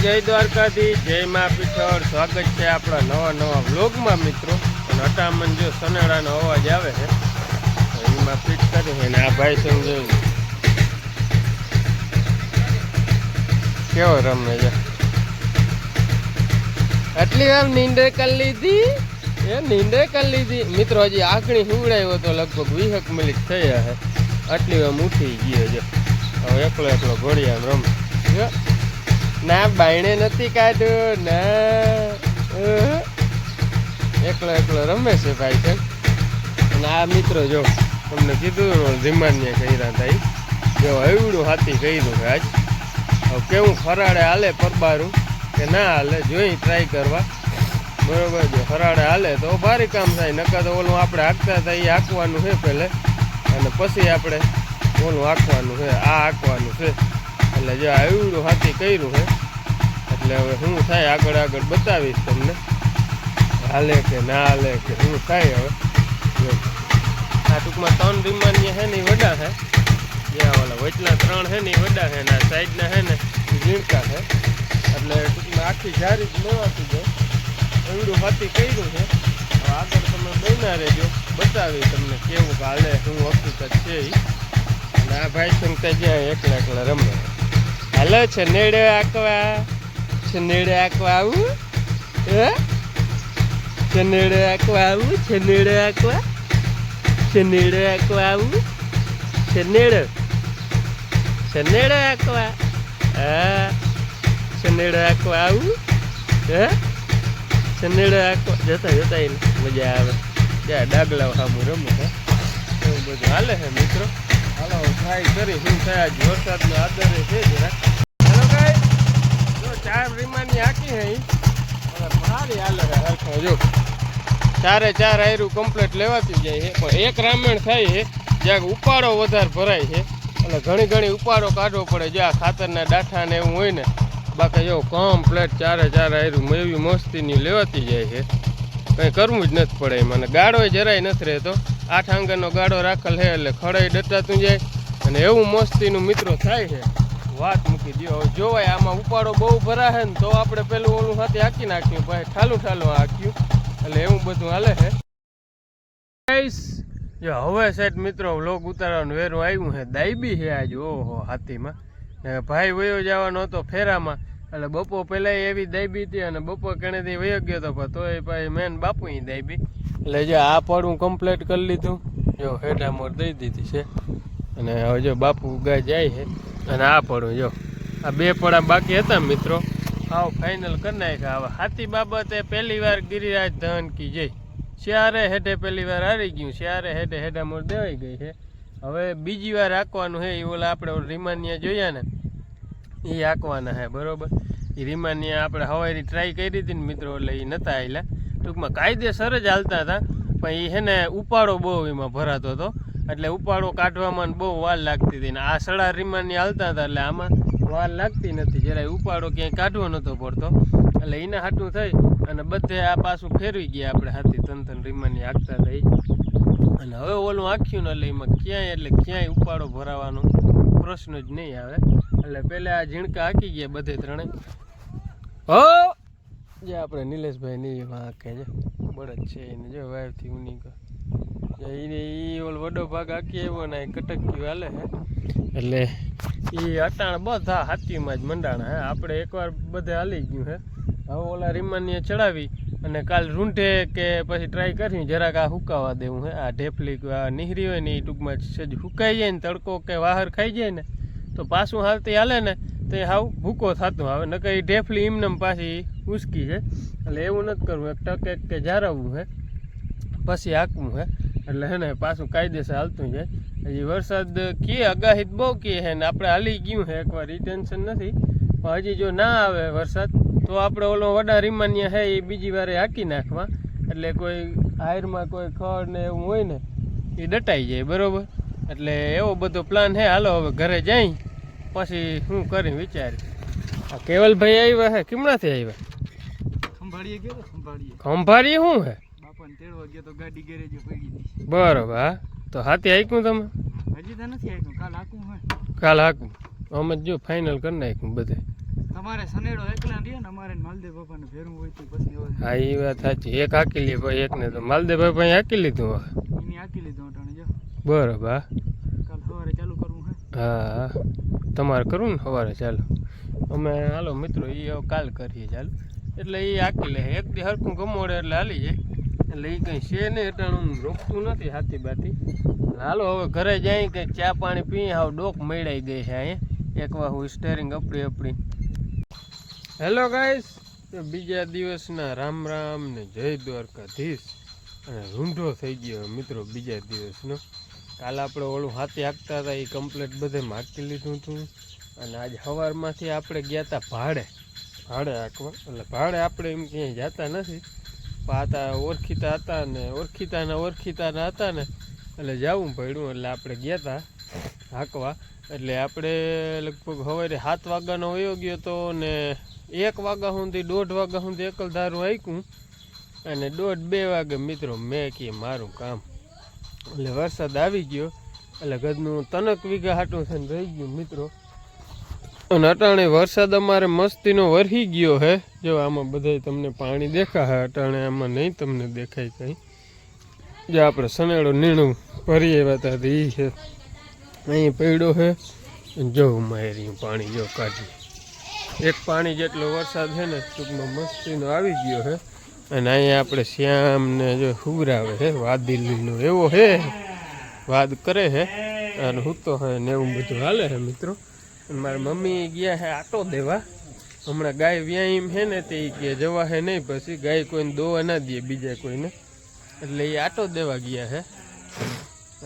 જય દ્વારકાથી, જય મા પીઠળ। સ્વાગત છે આપણા નવા વ્લોગમાં મિત્રો। અને અટામણ જો સનેડાનો અવાજ આવે છે એમાં ફિટ કરી છે ને આ ભાઈ સમજો કેવો રમે છે। આટલી વાર નીંદર કરી લીધી મિત્રો। હજી આંખણી સુવડાવ્યો તો લગભગ 20 મિનિટ થઈ હશે। આટલી વાર ઉઠી ગયો છે। હવે એકલો ઘોડિયામ રમે ના, બાયણે નથી કાઢ્યો ના, એકલો રમે છે ભાઈ છે। અને આ મિત્રો જો તમને કીધું ધીમાન્ય કર્યા હતા જો એવડું હાથી કર્યું છે આજ। હવે કેવું ફરાડે હાલે પરબારું કે ના હાલે જોઈ ટ્રાય કરવા બરોબર। જો ફરાડે હાલે તો ભારી કામ થાય, નકર તો ઓલું આપણે હાંકતા હતા એ હાંકવાનું છે પહેલે અને પછી આપણે ઓલું હાંકવાનું છે, આ હાંકવાનું છે। એટલે જો એવડું હાથી કર્યું છે એટલે હવે શું થાય આગળ બતાવીશ તમને, હાલે કે ના હાલે કે શું થાય। હવે આ ટૂંકમાં 3 રીમાન્ય છે ને એ વડા છે, જ્યાં ઓલા વચલા 3 છે ને એ વડા છે ને આ સાઈડના છે ને એ ઝીણકા છે। એટલે ટૂંકમાં આખી જારી જ લેવાતી જાય એવડું હાથી કર્યું છે। હવે આગળ તમે બન્યા રહેજો, બતાવી તમને કેવું કે હાલે શું હકીકત છે એ। અને આ ભાઈ સંગતા જ્યાં એકલા રમે હાલો છે નેડે આંકવા આવું છનેડે આંકવા આવું છનેડે આંકવા આવું છનેડે આંકવા હા છનેડે આંકવા આવું હે છનેડે આંકવા જતા એને મજા આવે જ્યાં ડાગલાઓ સામું રમે છે એવું બધું હાલે છે મિત્રો। હાલો ટ્રાય કરી શું થાય, આજ વરસાદનો આદરે છે જરાક। હાલો ગાય જો 4 રીમાની હાકી છે ભારી હાલે છે હરખો જો 4 આયરું કમ્પ્લીટ લેવાતી જાય છે। પણ એક રામેણ થાય છે જ્યાં ઉપાડો વધારે ભરાય છે એટલે ઘણી ઉપાડો કાઢવો પડે જો આ ખાતરના ડાઠા ને એવું હોય ને। બાકી જો કમ્પ્લીટ 4 આયરું એવી મસ્તીની લેવાતી જાય છે, કંઈ કરવું જ નથી પડે એમાં। ગાળો જરાય નથી રહેતો, 8 આંગણનો ગાળો રાખેલ છે એટલે ખડાઈ ડટાતું જાય અને એવું મસ્તીનું મિત્રો થાય છે વાત મૂકી દો। હવે જોવાય આમાં ઉપાડો બહુ ભરાશે ને તો આપણે પેલું ઓલું સાથે હાંકી નાખ્યું ભાઈ ઠાલું હાંક્યું એટલે એવું બધું હાલે છે। જો હવે સાહેબ મિત્રો વ્લોગ ઉતારવાનું વેરું આવ્યું છે, દાઈબી છે આજ ઓહો હાથીમાં ને ભાઈ વયો જવાનો હતો ફેરામાં એટલે બપો પહેલાં એવી દાઈબી હતી અને બપો કેણેથી વયો ગયો હતો પણ તોય ભાઈ મેન બાપુ દાઈબી એટલે જો આ પડવું કમ્પ્લીટ કરી લીધું જો હેઠા મોર દઈ દીધી છે અને હવે જો બાપુ ગાય જાય છે। અને આ પડું જો આ 2 પડા બાકી હતા મિત્રો આવ ફાઇનલ કરી નાખ્યા। હવે હાથી બાબતે પહેલી વાર ગિરિરાજ ધન કી જય, શ્યારે હેઠે પહેલી વાર હારી ગયું, શ્યારે હેઠા મોર દેવાઈ ગઈ છે। હવે બીજી વાર હાંકવાનું છે એ ઓલા આપણે રીમાનિયા જોયા ને એ હાંકવાના છે બરોબર। એ રીમાનિયા આપણે હવારી ટ્રાય કરી હતી ને મિત્રો એટલે એ નહોતા આવેલા, ટૂંકમાં કાયદેસર જ હાલતા હતા પણ એ છે ને ઉપાડો બહુ એમાં ભરાતો હતો એટલે ઉપાડો કાઢવામાં બહુ વાર લાગતી હતી ને આ સડા રીમાની હાલતા હતા એટલે આમાં વાર લાગતી નથી, જરાય ઉપાડો ક્યાંય કાઢવો નહોતો પડતો એટલે એના હાટું થઈ અને બધે આ પાછું ફેરવી ગયા આપણે હાથી તન રીમાની હાંકતા થઈ। અને હવે ઓલું આખ્યું ને એટલે એમાં ક્યાંય ઉપાડો ભરાવાનો પ્રશ્ન જ નહીં આવે એટલે પહેલાં આ ઝીણકા હાંકી ગયા બધે 3 હો જે આપણે નિલેશભાઈ ની એમાં હાંકે છે બળદ છે એને જો વાયરથી ઉની એને ઓલો વડો ભાગ હાંકી આવ્યો ને કટક્યું હાલે છે એટલે એ અટાણ બધા હાથીમાં જ મંડાણા હે। આપણે એકવાર બધે હાલી ગયું છે, હવે ઓલા રીમાનીએ ચડાવી અને કાલ રૂંઢે કે પછી ટ્રાય કરી જરાક આ હુકાવા દેવું છે। આ ઢેફલી આ નીહરી હોય ને એ ટૂંકમાં સજ હુકાઈ જાય ને તડકો કે વાહર ખાઈ જાય ને તો પાછું હાલતી હાલે ને તો એ હાવ ભૂકો થતું આવે નકર એ ઢેફલી એમનેમ પાછી ઉસકી છે એટલે એવું નથી કરવું, એક ટકે કે જારવવું છે પછી હાંકવું છે એટલે હે ને પાછું કાયદેસર હાલતું જાય। હજી વરસાદ કીએ આગાહી બહુ કીએ છે ને આપણે હાલી ગયું છે એકવાર એ ટેન્શન નથી પણ હજી જો ના આવે વરસાદ તો આપણે ઓલો વડા રીમાનિયા છે એ બીજી વારે હાંકી નાખવા એટલે કોઈ હાયરમાં કોઈ ખડ ને એવું હોય ને એ ડટાઈ જાય બરાબર। એટલે એવો બધો પ્લાન છે। હાલો હવે ઘરે જઈ પછી શું કરી વિચારી। આ કેવલભાઈ આવ્યા છે કેમનાથી આવ્યા? ખંભાળીએ શું હે બરોબર। હા તો હાથી હાંક્યું તમે? હજી તો નથી હાંક્યું, કાલ હાંકું અમે જો ફાઇનલ કરી નાખ્યું બધે। તમારે સનેડો એકલા રહે ને અમારે માલદેવ બાપાને ભેરું હોય તો પછી હોય. હા એ વાત સાચી. એક હાકી લે ભાઈ, એકને તો માલદેવ ભાઈ હાકી લીધું હવે. એની હાકી લીધું અટાણે જો. બરોબર. હા કાલ સવારે ચાલુ કરવું હે. હા તમારે કરવું ને સવારે. ચાલો અમે હાલો મિત્રો એ હવે કાલ કરીએ. ચાલો એટલે એ હાકી લે એક દી હરખું ગમોડે એટલે હાલી જાય. એટલે એ કંઈ છે નહીં અટાણું રોકતું નથી હાથી બાથી. હાલો હવે ઘરે જાય કંઈક ચા પાણી પી. હાવ ડોક મેળાઈ ગઈ છે અહીંયા એક વાહુ સ્ટેરિંગ આપણી. હેલો ગાઈસ, બીજા દિવસના રામ રામ ને જય દ્વારકાધીશ. અને રૂંઢો થઈ ગયો મિત્રો બીજા દિવસનો. કાલે આપણે ઓલું હાથી હાંકતા હતા એ કમ્પ્લેટ બધે હાંકી લીધું હતું. અને આજ સવારમાંથી આપણે ગયા હતા ભાડે હાંકવા. એટલે ભાડે આપણે એમ ક્યાંય જતા નથી, પાતા ઓળખીતા હતા ને ઓળખીતાના હતા ને એટલે જવું પડ્યું. એટલે આપણે ગયા હતા હાંકવા. એટલે આપણે લગભગ સવારે 7 વાગ્યાનો વયો ગયો હતો ને 1 વાગ્યા સુધી 1:30 વાગ્યા સુધી એકલધારું હાંક્યું. અને 1:30-2 વાગે મિત્રો મેં કીએ મારું કામ. એટલે વરસાદ આવી ગયો એટલે ગદનું 3 વીઘા હાટું થઈને રહી ગયું મિત્રો. અને અટાણે વરસાદ અમારે મસ્તીનો વરસી ગયો હે. જો આમાં બધા તમને પાણી દેખાય. અટાણે આમાં નહીં તમને દેખાય કંઈ. જે આપણે સનેડો નીણું ભરી આવ્યા હતા એ છે અહીં પડ્યો છે. જો માર્યું પાણી જો કાઢી. એક પાણી જેટલો વરસાદ છે ને ટૂંકમાં મસ્તીનો આવી ગયો છે. અને અહીંયા આપણે શ્યામને જો હુરાવે છે વાદીલીનો એવો છે, વાદ કરે છે અને હૂતો હે ને એવું બધું હાલે છે મિત્રો. અને મારા મમ્મી ગયા છે આટો દેવા. હમણાં ગાય વ્યાયામ છે ને તે કે જવા છે નહીં, પછી ગાય કોઈને દોવા ના દે બીજા કોઈને, એટલે એ આટો દેવા ગયા છે.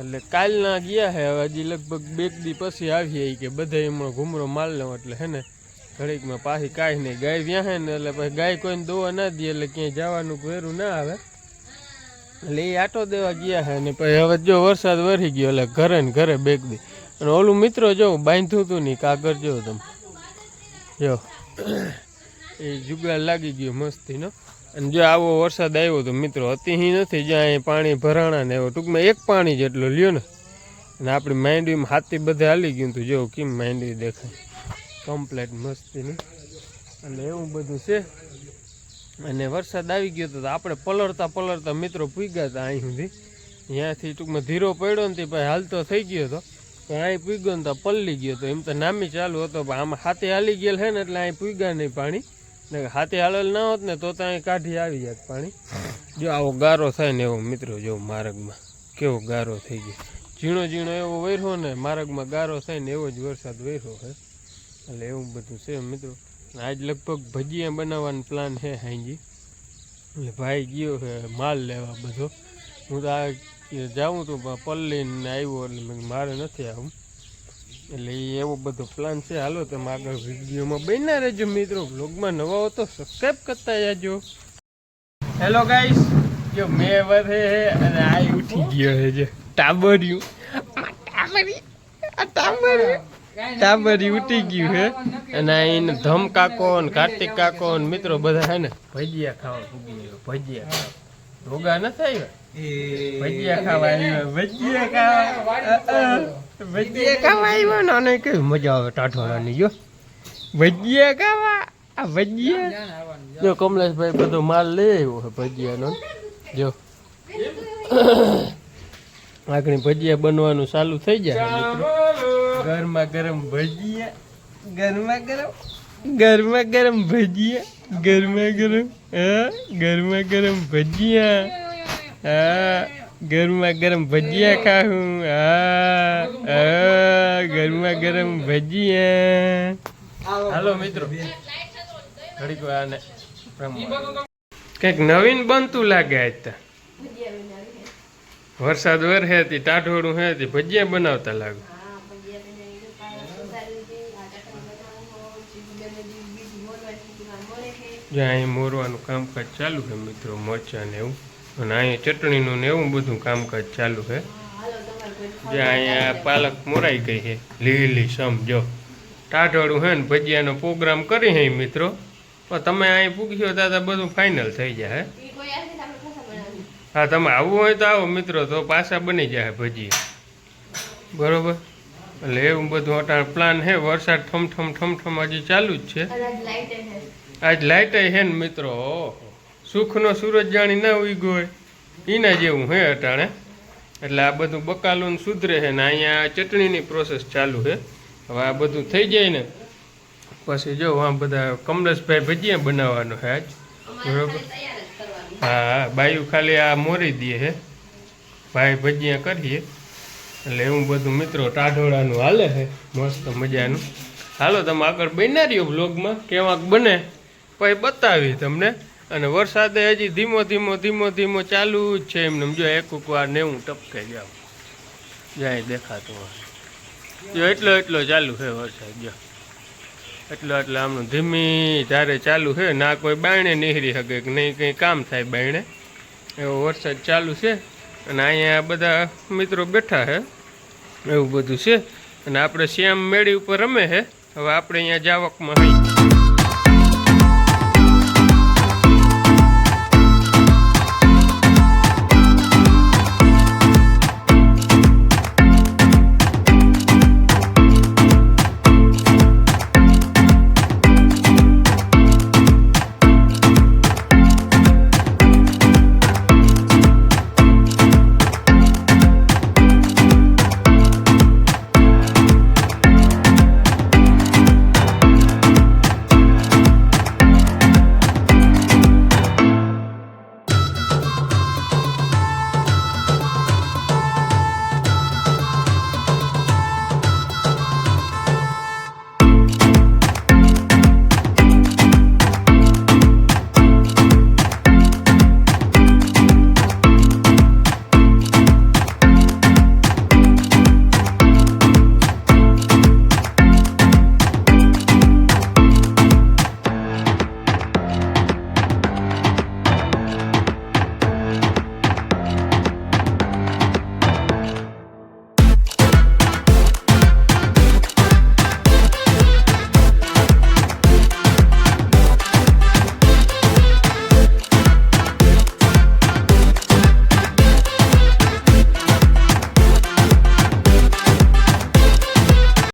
એટલે કાલના ગયા છે. હવે હજી લગભગ 2 દી પછી આવીએ કે બધા એમાં ઘૂમરો માલ લો. એટલે હે ને ઘડીકમાં પાછી કાંઈ નહીં ગાય વ્યાહે ને એટલે પછી ગાય કોઈને દોવા ના દે એટલે ક્યાંય જવાનું વેરું ના આવે. એટલે એ આટો દેવા ગયા છે. ને પછી હવે જો વરસાદ વરસી ગયો એટલે ઘરે ને ઘરે 2 દી. અને ઓલું મિત્રો જો બાંધ્યું હતું નહીં કાગળ જો તમે જો એ જુગાડ લાગી ગયો મસ્તીનો. અને જો આવો વરસાદ આવ્યો તો મિત્રો અતિહી નથી. જ્યાં અહીં પાણી ભરાણા ને એવો ટૂંકમાં 1 પાણી જેટલો લ્યો ને. અને આપણી માંડવીમાં હાથી બધે હાલી ગયું હતું. જો કેમ માંડવી દેખાય કમ્પ્લેટ મસ્તીની. એટલે એવું બધું છે. અને વરસાદ આવી ગયો તો આપણે પલળતા મિત્રો પૂગ્યા હતા અહીં સુધી. ત્યાંથી ટૂંકમાં ધીરો પડ્યો ને ભાઈ હાલતો થઈ ગયો હતો. તો અહીં પૂગ્યો ને તો પલ્લી ગયો હતો. એમ તો નામી ચાલુ હતો પણ આમાં હાથે હાલી ગયેલ છે ને એટલે અહીં પૂગ્યા નહીં પાણી. ને હાથે હાલેલ ના હોત ને તો અહીં કાઢી આવી જાત પાણી. જો આવો ગારો થાય ને એવો મિત્રો જો માર્ગમાં કેવો ગારો થઈ ગયો. ઝીણો એવો વેર્યો ને માર્ગમાં ગારો થાય ને એવો જ વરસાદ વેર્યો છે. એટલે એવું બધું છે મિત્રો. આજ લગભગ ભજીયા બનાવવાનો પ્લાન છે હાંજી. એટલે ભાઈ ગયો છે માલ લેવા બધો. હું તો આ જાઉં તો પલ્લીને આવ્યો એટલે મારે નથી આવું. એટલે એ એવો બધો પ્લાન છે. હાલો તમે આગળ વિડીયોમાં બન્યા રહેજો મિત્રો. બ્લોગમાં નવા હો તો સબસ્ક્રાઈબ કરતા જાજો. હેલો ગાઈસ, જો મેં વધે છે અને આ ઉઠી ગયો છે જે ટાબરિયું ટાબરી ઉઠી ગયું છે. અને એને ધમ કાકો ને કાર્તિક કાકો ને મિત્રો બધા છે ને ભજીયા ખાવા પૂગી ગયો. ભજીયા ખાવા રોગા નથી આવ્યા. ભજીયા ખાવા આવ્યા. ભજીયા ખાવા આવ્યા ને અને કેવી મજા આવે ટાઠવાડાની. જો ભજીયા ખાવા આ ભજીયા જો કમલેશભાઈ બધો માલ લઈ આવ્યો છે ભજીયાનો. જો આગળ ભજીયા બનવાનું ચાલુ થઈ જાય મિત્રો. ગરમા ગરમ ભજીયા, ગરમા ગરમ ભજીયા, ગરમા ગરમ ભજીયા. હા ગરમા ગરમ ભજીયા ખાવું. હા ગરમા ગરમ ભજીયા. હાલો મિત્રો ઘડીક વાર કંઈક નવીન બનતું લાગે. આજ તો વરસાદ વરસે હતી ટાઢોળું હે હતી ભજીયા બનાવતા લાગે. જ્યાં અહીં મોરવાનું કામકાજ ચાલુ છે મિત્રો, મરચાં ને એવું. અને અહીંયા ચટણીનું ને એવું બધું કામકાજ ચાલુ છે. જ્યાં અહીંયા પાલક મોરાઈ ગઈ છે લીલી સમજો. ટાઢોળું હે ને ભજીયાનો પ્રોગ્રામ કરી હે મિત્રો. પણ તમે અહીં પૂગ્યો દાદા બધું ફાઇનલ થઈ જાય. હા તમે આવવું હોય તો આવો મિત્રો, તો પાછા બની જાય ભજીયા બરોબર. એટલે એવું બધું અટાણ પ્લાન છે. વરસાદ ઠમઠમ હજી ચાલુ જ છે. આજ લાઇટ છે ને મિત્રો, ઓહો સુખનો સૂરજ જાણી ના ઉગ્યો હોય એના જેવું હે અટાણે. એટલે આ બધું બકાલું સુધરે છે ને અહીંયા ચટણીની પ્રોસેસ ચાલુ છે. હવે આ બધું થઈ જાય ને પછી જો આ બધા કમલેશભાઈ ભજીયા બનાવવાનો છે આજ, બરોબર. હા બાયું ખાલી આ મોરી દે છે, ભાઈ ભજીયા કરીએ. એટલે એવું બધું મિત્રો ટાઢોળાનું હાલે છે મસ્ત મજાનું. હાલો તમે આગળ બન્યા રહ્યો બ્લોગમાં, કેવાક બને પછી બતાવી તમને. અને વરસાદે હજી ધીમો ચાલુ જ છે. એમને જો એક વાર ને એવું ટપકે જાવ જાય દેખાતું હોય જો એટલો ચાલુ છે વરસાદ. જો એટલો આમનું ધીમી ધારે ચાલુ છે. ના કોઈ બાયણે નીહરી શકે કે નહીં કંઈ કામ થાય બાયણે, એવો વરસાદ ચાલુ છે. અને અહીંયા બધા મિત્રો બેઠા છે, એવું બધું છે. અને આપણે શ્યામ મેળી ઉપર રમે છે. હવે આપણે અહીંયા જાવકમાં હોય